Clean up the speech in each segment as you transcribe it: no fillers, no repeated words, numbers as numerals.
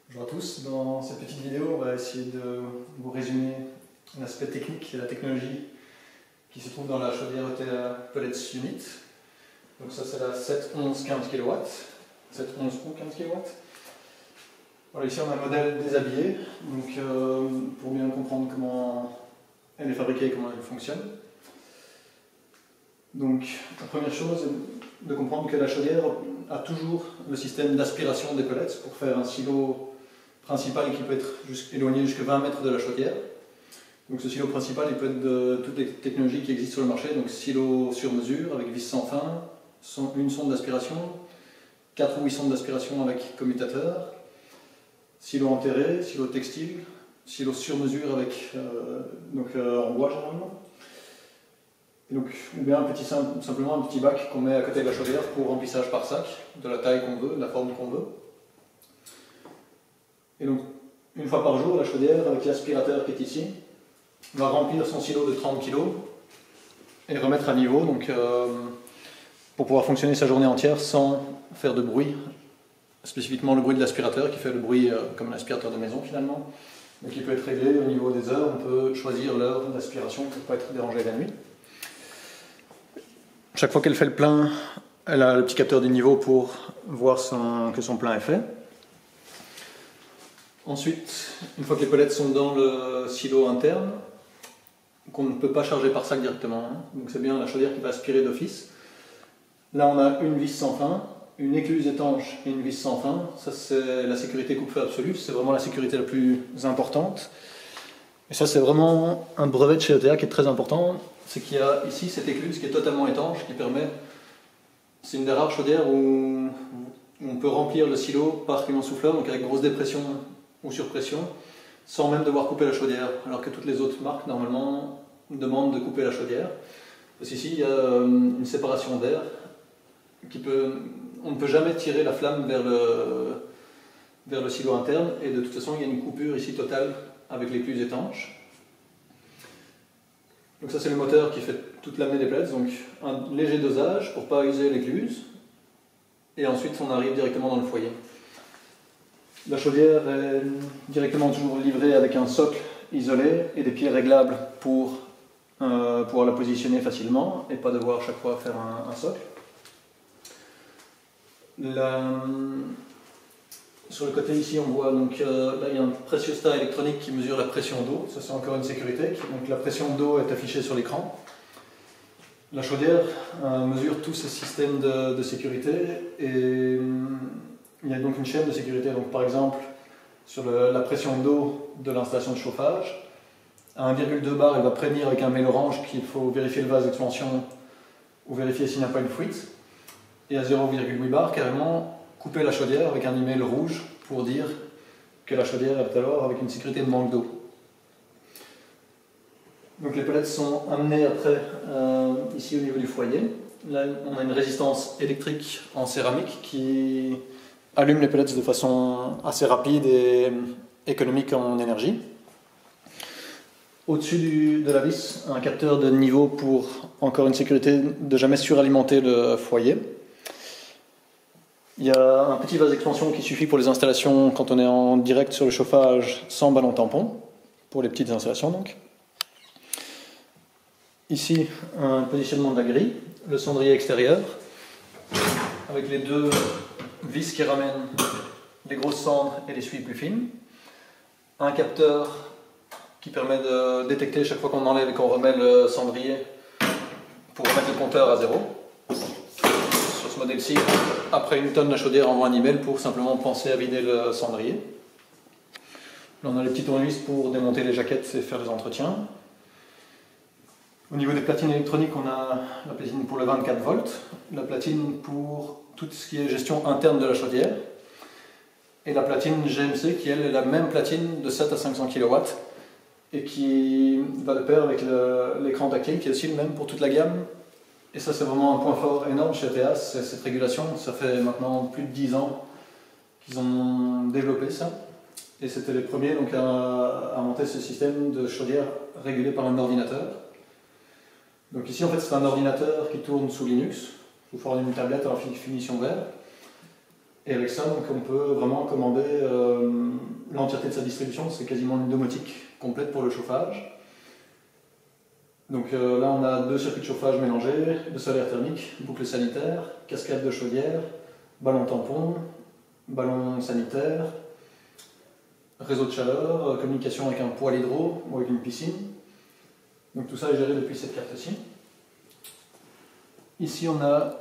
Bonjour à tous, dans cette petite vidéo on va essayer de vous résumer l'aspect technique et la technologie qui se trouve dans la chaudière ETA Pellets Unit. Donc ça c'est la 711-15 kW, 711 ou 15 kW. Voilà, ici on a un modèle déshabillé, donc pour bien comprendre comment elle est fabriquée et comment elle fonctionne. Donc la première chose est de comprendre que la chaudière a toujours le système d'aspiration des pellets pour faire un silo principal qui peut être éloigné jusqu'à 20 mètres de la chaudière. Donc ce silo principal il peut être de toutes les technologies qui existent sur le marché, donc silo sur mesure avec vis sans fin, une sonde d'aspiration, 4 ou 8 sondes d'aspiration avec commutateur, silo enterré, silo textile, silo sur mesure avec en bois généralement. Et donc, ou bien simplement un petit bac qu'on met à côté de la chaudière pour remplissage par sac, de la taille qu'on veut, de la forme qu'on veut. Et donc, une fois par jour, la chaudière, avec l'aspirateur qui est ici, va remplir son silo de 30 kg et remettre à niveau pour pouvoir fonctionner sa journée entière sans faire de bruit, spécifiquement le bruit de l'aspirateur qui fait le bruit comme un aspirateur de maison finalement. Donc il peut être réglé au niveau des heures, on peut choisir l'heure d'aspiration pour ne pas être dérangé la nuit. Chaque fois qu'elle fait le plein, elle a le petit capteur de niveau pour voir que son plein est fait. Ensuite, une fois que les pellets sont dans le silo interne, qu'on ne peut pas charger par sac directement, donc c'est bien la chaudière qui va aspirer d'office. Là on a une vis sans fin, une écluse étanche et une vis sans fin. Ça c'est la sécurité coupe-feu absolue, c'est vraiment la sécurité la plus importante. Et ça c'est vraiment un brevet de chez ETA qui est très important, c'est qu'il y a ici cette écluse qui est totalement étanche, qui permet, c'est une des rares chaudières où on peut remplir le silo par camion souffleur, donc avec grosse dépression ou surpression, sans même devoir couper la chaudière, alors que toutes les autres marques normalement demandent de couper la chaudière. Parce qu'ici il y a une séparation d'air, on ne peut jamais tirer la flamme vers le silo interne, et de toute façon il y a une coupure ici totale avec l'écluse étanche. Donc ça c'est le moteur qui fait toute l'amenée des pellets, donc un léger dosage pour ne pas user l'écluse, et ensuite on arrive directement dans le foyer. La chaudière est directement toujours livrée avec un socle isolé et des pieds réglables pour pouvoir la positionner facilement et pas devoir chaque fois faire un socle. Sur le côté ici on voit donc là il y a un pressiostat électronique qui mesure la pression d'eau, ça c'est encore une sécurité, donc la pression d'eau est affichée sur l'écran. La chaudière mesure tous ces systèmes de sécurité et il y a donc une chaîne de sécurité, donc par exemple sur la pression d'eau de l'installation de chauffage, à 1,2 bar il va prévenir avec un mail orange qu'il faut vérifier le vase d'expansion ou vérifier s'il n'y a pas une fuite, et à 0,8 bar carrément couper la chaudière avec un email rouge pour dire que la chaudière est alors avec une sécurité de manque d'eau. Donc les pellets sont amenés après ici au niveau du foyer. Là on a une résistance électrique en céramique qui allume les pellets de façon assez rapide et économique en énergie. Au-dessus de la vis, un capteur de niveau pour encore une sécurité de jamais suralimenter le foyer. Il y a un petit vase d'expansion qui suffit pour les installations quand on est en direct sur le chauffage sans ballon tampon, pour les petites installations donc. Ici, un positionnement de la grille, le cendrier extérieur, avec les deux vis qui ramènent les grosses cendres et les suies plus fines. Un capteur qui permet de détecter chaque fois qu'on enlève et qu'on remet le cendrier pour remettre le compteur à zéro. Sur ce modèle-ci, après une tonne, la chaudière envoie un email pour simplement penser à vider le cendrier. Là, on a les petits tournevis pour démonter les jaquettes et faire les entretiens. Au niveau des platines électroniques, on a la platine pour le 24 volts, la platine pour tout ce qui est gestion interne de la chaudière, et la platine GMC qui elle est la même platine de 7 à 500 kW et qui va de pair avec l'écran tactile qui est aussi le même pour toute la gamme. Et ça c'est vraiment un point fort énorme chez ETA, c'est cette régulation. Ça fait maintenant plus de 10 ans qu'ils ont développé ça. Et c'était les premiers donc, à monter ce système de chaudière régulé par un ordinateur. Donc ici en fait c'est un ordinateur qui tourne sous Linux, sous forme d'une tablette à finition vert. Et avec ça, donc, on peut vraiment commander l'entièreté de sa distribution. C'est quasiment une domotique complète pour le chauffage. Donc là, on a 2 circuits de chauffage mélangés, de solaire thermique, boucle sanitaire, cascade de chaudière, ballon tampon, ballon sanitaire, réseau de chaleur, communication avec un poêle hydro ou avec une piscine. Donc tout ça est géré depuis cette carte-ci. Ici, on a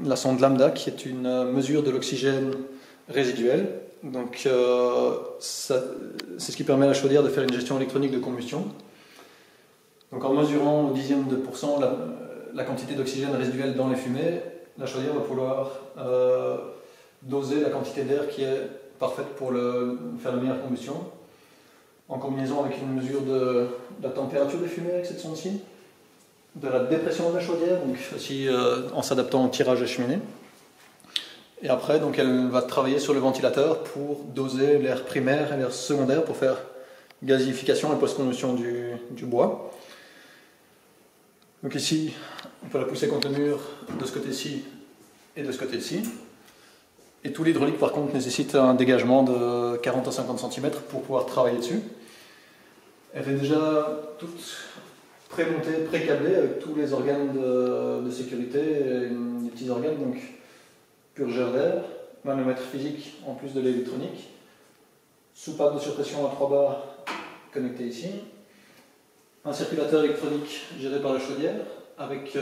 la sonde lambda qui est une mesure de l'oxygène résiduel. Donc c'est ce qui permet à la chaudière de faire une gestion électronique de combustion. Donc en mesurant au dixième de % la quantité d'oxygène résiduel dans les fumées, la chaudière va pouvoir doser la quantité d'air qui est parfaite pour faire la meilleure combustion, en combinaison avec une mesure de la température des fumées avec cette sonde-ci, de la dépression de la chaudière, donc aussi en s'adaptant au tirage de cheminée. Et après, donc, elle va travailler sur le ventilateur pour doser l'air primaire et l'air secondaire pour faire gazification et post-combustion du bois. Donc ici, on peut la pousser contre le mur de ce côté-ci et de ce côté-ci. Et tout l'hydraulique, par contre, nécessite un dégagement de 40 à 50 cm pour pouvoir travailler dessus. Elle est déjà toute pré-montée, pré-câblée avec tous les organes de sécurité, et des petits organes, donc purgeur d'air, manomètre physique en plus de l'électronique, soupape de surpression à 3 bars connecté ici, un circulateur électronique géré par la chaudière, avec,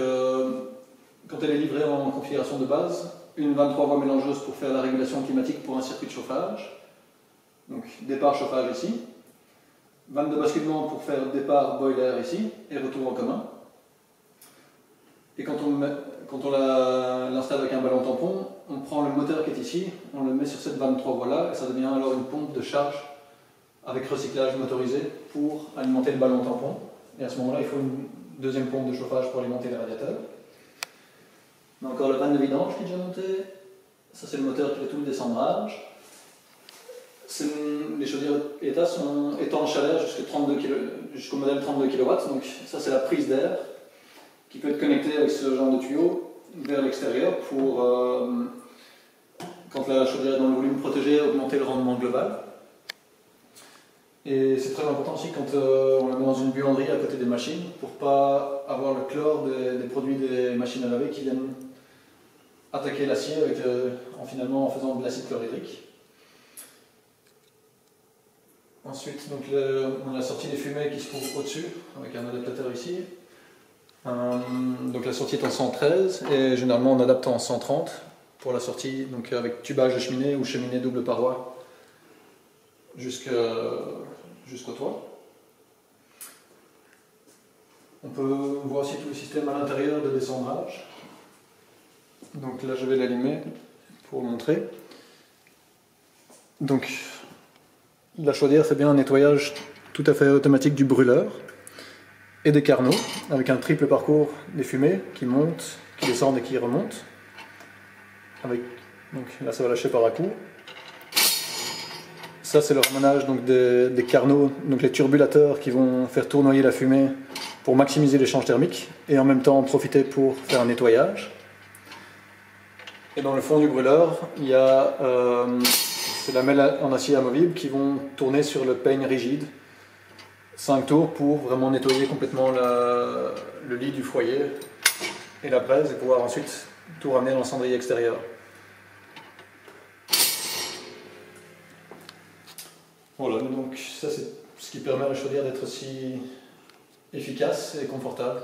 quand elle est livrée en configuration de base, une 23 voies mélangeuse pour faire la régulation climatique pour un circuit de chauffage, donc départ chauffage ici, vanne de basculement pour faire départ boiler ici, et retour en commun. Et quand on l'installe avec un ballon tampon, on prend le moteur qui est ici, on le met sur cette 23 voies là, et ça devient alors une pompe de charge avec recyclage motorisé pour alimenter le ballon tampon. Et à ce moment-là, il faut une deuxième pompe de chauffage pour alimenter les radiateurs. On a encore la vanne de vidange qui est déjà montée. Ça, c'est le moteur qui fait tout le descendrage. Les chaudières ETA sont étanches en chaleur jusqu'au modèle 32 kW. Donc ça, c'est la prise d'air qui peut être connectée avec ce genre de tuyau vers l'extérieur pour, quand la chaudière est dans le volume protégé, augmenter le rendement global. Et c'est très important aussi quand on la met dans une buanderie à côté des machines pour ne pas avoir le chlore des produits des machines à laver qui viennent attaquer l'acier en faisant de l'acide chlorhydrique. Ensuite, donc, on a la sortie des fumées qui se trouve au-dessus avec un adaptateur ici. Donc la sortie est en 113 et généralement on adapte en 130 pour la sortie, donc avec tubage de cheminée ou cheminée double paroi jusqu'au toit. On peut voir aussi tout le système à l'intérieur de descendrage. Donc là je vais l'allumer pour montrer. Donc la chaudière fait bien un nettoyage tout à fait automatique du brûleur et des carnaux, avec un triple parcours des fumées qui montent, qui descendent et qui remontent. Donc là ça va lâcher par à-coup. Ça c'est le ramenage donc, des carnaux, donc les turbulateurs qui vont faire tournoyer la fumée pour maximiser l'échange thermique et en même temps en profiter pour faire un nettoyage. Et dans le fond du brûleur, il y a ces lamelles en acier amovible qui vont tourner sur le peigne rigide 5 tours pour vraiment nettoyer complètement le lit du foyer et la braise et pouvoir ensuite tout ramener dans le cendrier extérieur. Voilà, donc ça c'est ce qui permet à la chaudière d'être aussi efficace et confortable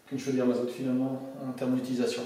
qu'une chaudière mazout finalement en termes d'utilisation.